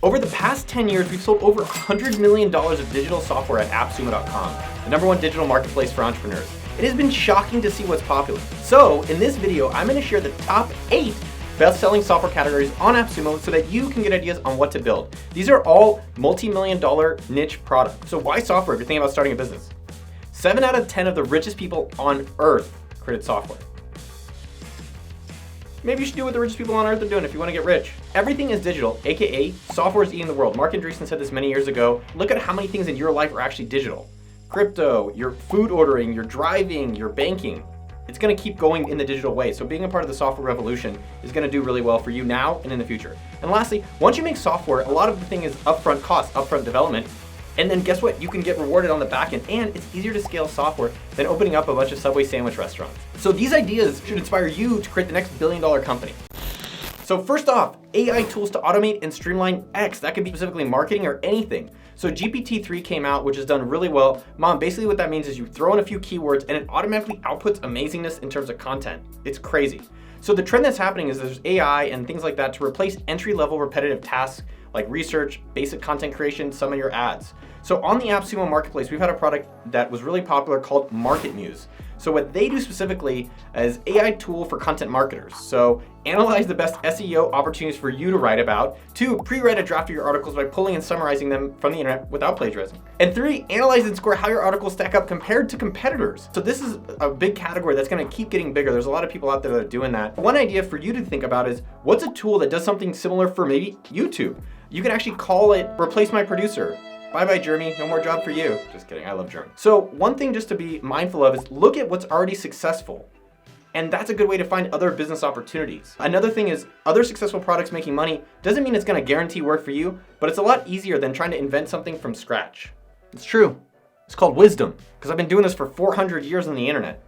Over the past 10 years, we've sold over $100 million of digital software at AppSumo.com, the #1 digital marketplace for entrepreneurs. It has been shocking to see what's popular. So in this video, I'm going to share the top 8 best-selling software categories on AppSumo so that you can get ideas on what to build. These are all multi-million-dollar niche products. So why software if you're thinking about starting a business? 7 out of 10 of the richest people on earth created software. Maybe you should do what the richest people on earth are doing if you want to get rich. Everything is digital, aka software is eating the world. Mark Andreessen said this many years ago. Look at how many things in your life are actually digital. Crypto, your food ordering, your driving, your banking. It's going to keep going in the digital way. So being a part of the software revolution is going to do really well for you now and in the future. And lastly, once you make software, a lot of the thing is upfront cost, upfront development. And then guess what? You can get rewarded on the back end, and it's easier to scale software than opening up a bunch of Subway sandwich restaurants. So these ideas should inspire you to create the next billion-dollar company. So first off, AI tools to automate and streamline X. That could be specifically marketing or anything. So GPT-3 came out, which has done really well. Basically what that means is you throw in a few keywords and it automatically outputs amazingness in terms of content. It's crazy. So the trend that's happening is there's AI and things like that to replace entry-level repetitive tasks like research, basic content creation, some of your ads. So on the AppSumo marketplace, we've had a product that was really popular called Market Muse. So what they do specifically is AI tool for content marketers. So analyze the best SEO opportunities for you to write about. 2, pre-write a draft of your articles by pulling and summarizing them from the internet without plagiarism. And 3, analyze and score how your articles stack up compared to competitors. So this is a big category that's gonna keep getting bigger. There's a lot of people out there that are doing that. One idea for you to think about is, what's a tool that does something similar for maybe YouTube? You can actually call it Replace My Producer. Bye-bye, Jeremy, no more job for you. Just kidding, I love Jeremy. So one thing just to be mindful of is look at what's already successful. And that's a good way to find other business opportunities. Another thing is other successful products making money doesn't mean it's gonna guarantee work for you, but it's a lot easier than trying to invent something from scratch. It's true. It's called wisdom, because I've been doing this for 400 years on the internet.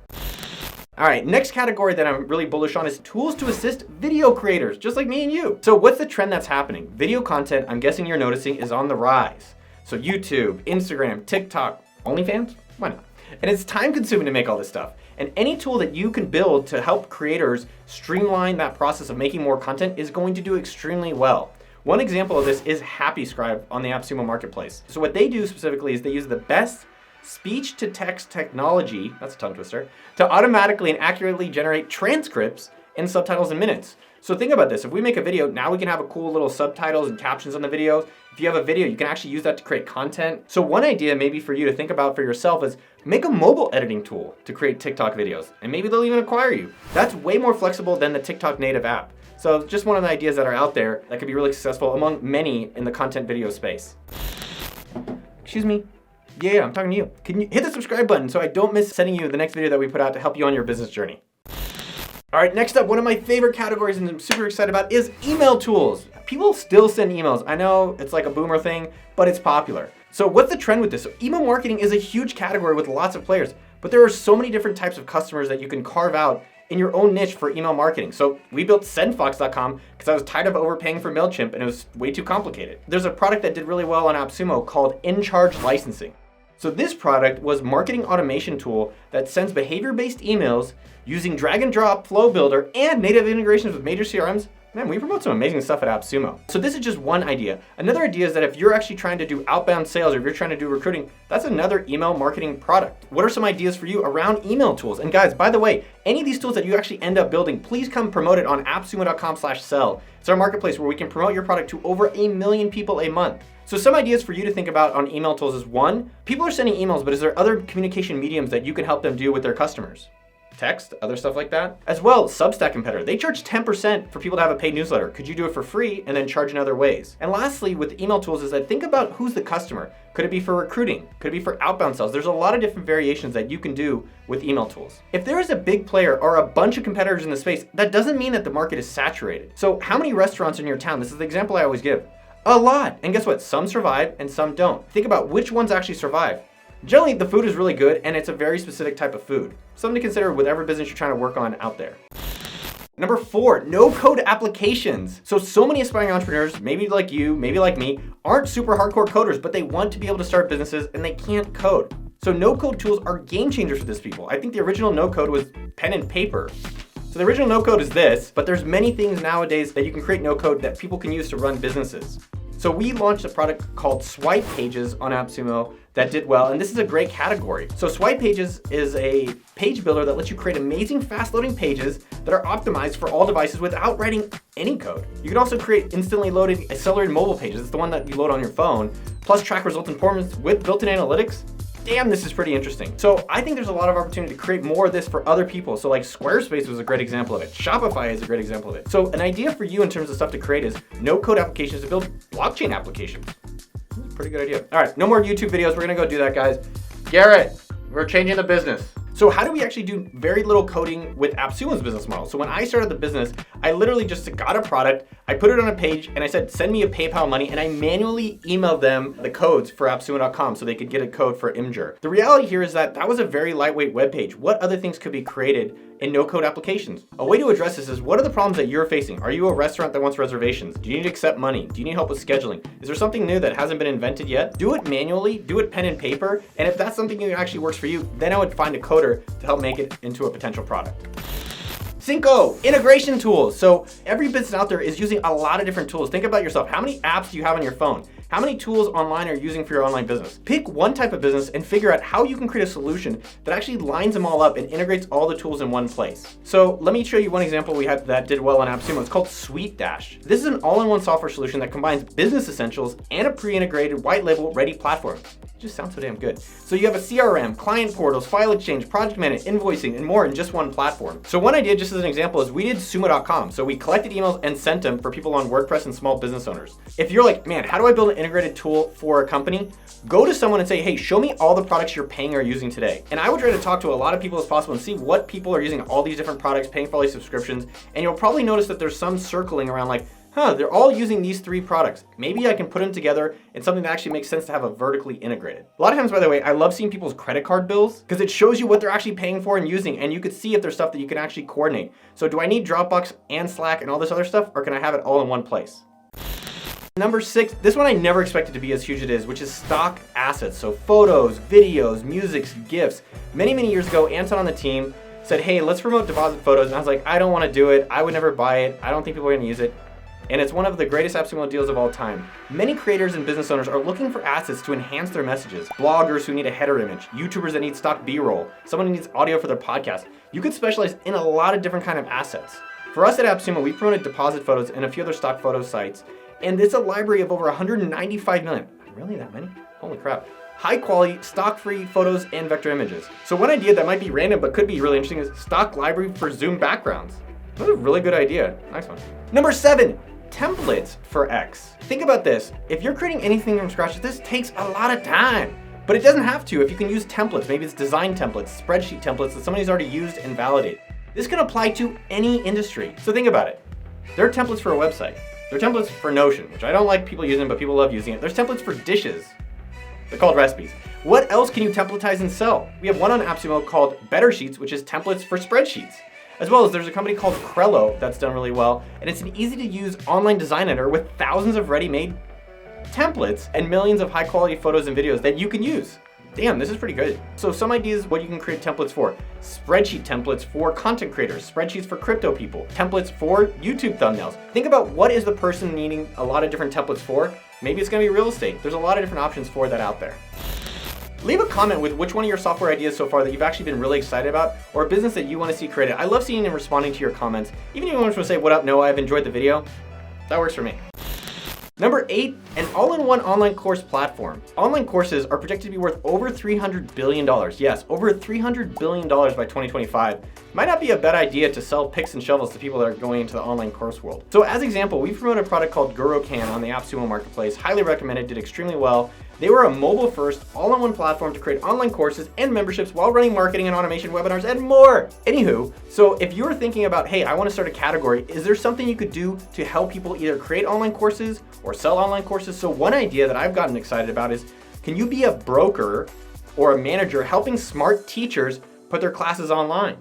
All right, next category that I'm really bullish on is tools to assist video creators, just like me and you. So what's the trend that's happening? Video content, I'm guessing you're noticing, is on the rise. So YouTube, Instagram, TikTok, OnlyFans, why not? And it's time consuming to make all this stuff. And any tool that you can build to help creators streamline that process of making more content is going to do extremely well. One example of this is SCRIBE on the AppSumo marketplace. So what they do specifically is they use the best speech-to-text technology, that's a tongue twister, to automatically and accurately generate transcripts and subtitles in minutes. So think about this, if we make a video, now we can have a cool little subtitles and captions on the video. If you have a video, you can actually use that to create content. So one idea maybe for you to think about for yourself is make a mobile editing tool to create TikTok videos, and maybe they'll even acquire you. That's way more flexible than the TikTok native app. So just one of the ideas that are out there that could be really successful among many in the content video space. Excuse me. Yeah, I'm talking to you. Can you hit the subscribe button so I don't miss sending you the next video that we put out to help you on your business journey? All right, next up, one of my favorite categories and I'm super excited about is email tools. People still send emails. I know it's like a boomer thing, but it's popular. So what's the trend with this? So email marketing is a huge category with lots of players, but there are so many different types of customers that you can carve out in your own niche for email marketing. So we built SendFox.com because I was tired of overpaying for MailChimp and it was way too complicated. There's a product that did really well on AppSumo called ENCHARGE licensing. So this product was a marketing automation tool that sends behavior-based emails using drag and drop flow builder and native integrations with major CRMs. Man, we promote some amazing stuff at AppSumo. So this is just one idea. Another idea is that if you're actually trying to do outbound sales or if you're trying to do recruiting, that's another email marketing product. What are some ideas for you around email tools? And guys, by the way, any of these tools that you actually end up building, please come promote it on appsumo.com/sell. It's our marketplace where we can promote your product to over 1 million people a month. So some ideas for you to think about on email tools is 1, people are sending emails, but is there other communication mediums that you can help them do with their customers? Text, other stuff like that. As well, Substack competitor. They charge 10% for people to have a paid newsletter. Could you do it for free and then charge in other ways? And lastly, with email tools is that think about who's the customer. Could it be for recruiting? Could it be for outbound sales? There's a lot of different variations that you can do with email tools. If there is a big player or a bunch of competitors in the space, that doesn't mean that the market is saturated. So how many restaurants in your town? This is the example I always give. A lot. And guess what? Some survive and some don't. Think about which ones actually survive. Generally, the food is really good and it's a very specific type of food. Something to consider with every business you're trying to work on out there. Number 4, no-code applications. So many aspiring entrepreneurs, maybe like you, maybe like me, aren't super hardcore coders, but they want to be able to start businesses and they can't code. So no-code tools are game changers for this people. I think the original no-code was pen and paper. So the original no-code is this, but there's many things nowadays that you can create no-code that people can use to run businesses. So we launched a product called Swipe Pages on AppSumo that did well, and this is a great category. So Swipe Pages is a page builder that lets you create amazing fast-loading pages that are optimized for all devices without writing any code. You can also create instantly loaded accelerated mobile pages. It's the one that you load on your phone, plus track results and performance with built-in analytics. Damn, this is pretty interesting. So I think there's a lot of opportunity to create more of this for other people. So like Squarespace was a great example of it. Shopify is a great example of it. So an idea for you in terms of stuff to create is no code applications to build blockchain applications. That's a pretty good idea. All right, no more YouTube videos. We're gonna go do that, guys. Garrett, we're changing the business. So how do we actually do very little coding with AppSumo's business model? So when I started the business, I literally just got a product, I put it on a page, and I said, send me a PayPal money, and I manually emailed them the codes for AppSumo.com so they could get a code for ENCHARGE. The reality here is that was a very lightweight web page. What other things could be created in no-code applications? A way to address this is, what are the problems that you're facing? Are you a restaurant that wants reservations? Do you need to accept money? Do you need help with scheduling? Is there something new that hasn't been invented yet? Do it manually, do it pen and paper, and if that's something that actually works for you, then I would find a coder to help make it into a potential product. 5, integration tools. So every business out there is using a lot of different tools. Think about yourself. How many apps do you have on your phone? How many tools online are you using for your online business? Pick one type of business and figure out how you can create a solution that actually lines them all up and integrates all the tools in one place. So let me show you one example we had that did well on AppSumo. It's called Suite Dash. This is an all-in-one software solution that combines business essentials and a pre-integrated white label ready platform. It just sounds so damn good. So you have a CRM, client portals, file exchange, project management, invoicing, and more in just one platform. So one idea, just as an example, is we did sumo.com. So we collected emails and sent them for people on WordPress and small business owners. If you're like, man, how do I build an integrated tool for a company? Go to someone and say, hey, show me all the products you're paying or using today. And I would try to talk to a lot of people as possible and see what people are using all these different products, paying for all these subscriptions. And you'll probably notice that there's some circling around like, they're all using these 3 products. Maybe I can put them together in something that actually makes sense to have a vertically integrated. A lot of times, by the way, I love seeing people's credit card bills because it shows you what they're actually paying for and using, and you could see if there's stuff that you can actually coordinate. So do I need Dropbox and Slack and all this other stuff, or can I have it all in one place? Number 6, this one I never expected to be as huge as it is, which is stock assets. So photos, videos, music, GIFs. Many, many years ago, Anton on the team said, hey, let's promote deposit photos. And I was like, I don't want to do it. I would never buy it. I don't think people are going to use it. And it's one of the greatest AppSumo deals of all time. Many creators and business owners are looking for assets to enhance their messages. Bloggers who need a header image, YouTubers that need stock B-roll, someone who needs audio for their podcast. You could specialize in a lot of different kind of assets. For us at AppSumo, we promoted deposit photos and a few other stock photo sites. And it's a library of over 195 million. Really, that many? Holy crap. High quality, stock-free photos and vector images. So one idea that might be random but could be really interesting is stock library for Zoom backgrounds. That's a really good idea. Nice one. Number 7, templates for X. Think about this. If you're creating anything from scratch, this takes a lot of time. But it doesn't have to if you can use templates. Maybe it's design templates, spreadsheet templates that somebody's already used and validated. This can apply to any industry. So think about it. There are templates for a website. There are templates for Notion, which I don't like people using, but people love using it. There's templates for dishes. They're called recipes. What else can you templatize and sell? We have one on AppSumo called Better Sheets, which is templates for spreadsheets. As well as there's a company called Crello that's done really well, and it's an easy to use online design editor with thousands of ready-made templates and millions of high quality photos and videos that you can use. Damn, this is pretty good. So some ideas what you can create templates for. Spreadsheet templates for content creators, spreadsheets for crypto people, templates for YouTube thumbnails. Think about what is the person needing a lot of different templates for. Maybe it's gonna be real estate. There's a lot of different options for that out there. Leave a comment with which one of your software ideas so far that you've actually been really excited about, or a business that you want to see created. I love seeing and responding to your comments. Even if you want to say, what up, Noah, I've enjoyed the video. That works for me. Number 8, an all-in-one online course platform. Online courses are projected to be worth over $300 billion. Yes, over $300 billion by 2025. Might not be a bad idea to sell picks and shovels to people that are going into the online course world. So as example, we promoted a product called GuruCan on the AppSumo marketplace. Highly recommended, did extremely well. They were a mobile-first, all-in-one platform to create online courses and memberships while running marketing and automation webinars and more. Anywho, so if you're thinking about, hey, I want to start a category, is there something you could do to help people either create online courses or sell online courses? So one idea that I've gotten excited about is, can you be a broker or a manager helping smart teachers put their classes online?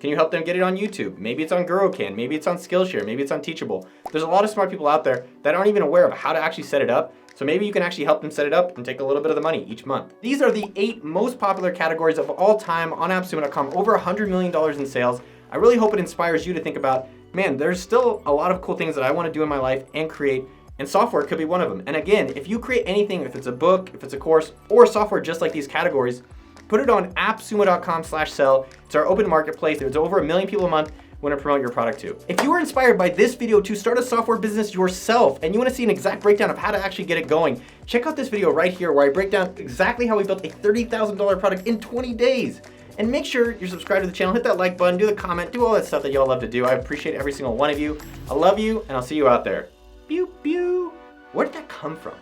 Can you help them get it on YouTube? Maybe it's on GuruCan, maybe it's on Skillshare, maybe it's on Teachable. There's a lot of smart people out there that aren't even aware of how to actually set it up. So maybe you can actually help them set it up and take a little bit of the money each month. These are the 8 most popular categories of all time on AppSumo.com, over $100 million in sales. I really hope it inspires you to think about, man, there's still a lot of cool things that I want to do in my life and create. And software could be one of them. And again, if you create anything, if it's a book, if it's a course, or software just like these categories, put it on appsumo.com/sell. It's our open marketplace. There's over 1 million people a month want to promote your product to. If you were inspired by this video to start a software business yourself and you want to see an exact breakdown of how to actually get it going, check out this video right here where I break down exactly how we built a $30,000 product in 20 days. And make sure you're subscribed to the channel, hit that like button, do the comment, do all that stuff that y'all love to do. I appreciate every single one of you. I love you, and I'll see you out there. Pew, pew. Where did that come from?